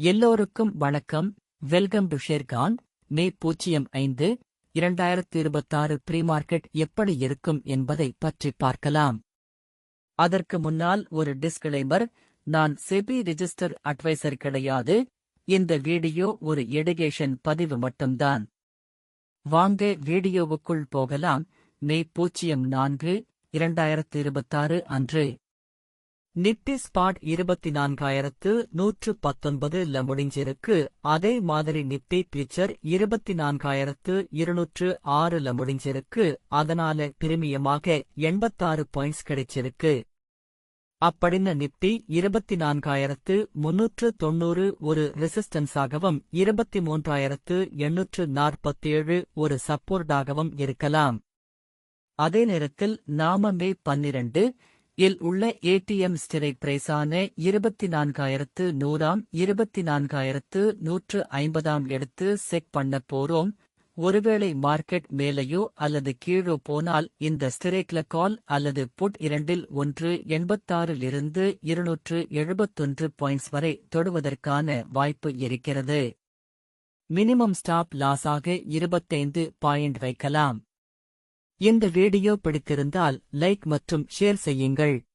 எல்லோருக்கும் வணக்கம். Welcome to Sharekhan. May 05, 2026 pre market எப்படி இருக்கும் என்பதை பற்றி பார்க்கலாம். அதற்கு முன்னால் ஒரு டிஸ்க்ளைமர், நான் செபி ரிஜிஸ்டர் அட்வைசர் கிடையாது. இந்த வீடியோ ஒரு எடுகேஷன் பதிவு மட்டும்தான். வாங்க வீடியோவுக்குள் போகலாம். மே 04, 2026 அன்று நிப்டி ஸ்பாட் 24,119 முடிஞ்சிருக்கு. அதே மாதிரி நிப்டி ஃபியூச்சர் 24,206 முடிஞ்சிருக்கு. அதனால பிரீமியமாக 86 பாயிண்ட்ஸ் கிடைச்சிருக்கு. அப்படின்னு நிப்டி 24,390 ஒரு ரெசிஸ்டன்ஸாகவும் 23,847 ஒரு சப்போர்ட்டாகவும் இருக்கலாம். அதே நேரத்தில் நாம மே 12 இல் உள்ள ஏடிஎம் ஸ்ட்ரைக் பிரைஸான 24,100 24,150 எடுத்து செக் பண்ண போறோம். ஒருவேளை மார்க்கெட் மேலேயோ அல்லது கீழோ போனால் இந்த ஸ்ட்ரைக்ல கால் அல்லது புட் இரண்டில் ஒன்று 86 இருந்து 271 பாயிண்ட்ஸ் வரை தொடுவதற்கான வாய்ப்பு இருக்கிறது. மினிமம் ஸ்டாப் லாஸாக 25 பாயிண்ட் வைக்கலாம். இந்த வீடியோ பிடித்திருந்தால் லைக் மற்றும் ஷேர் செய்யுங்கள்.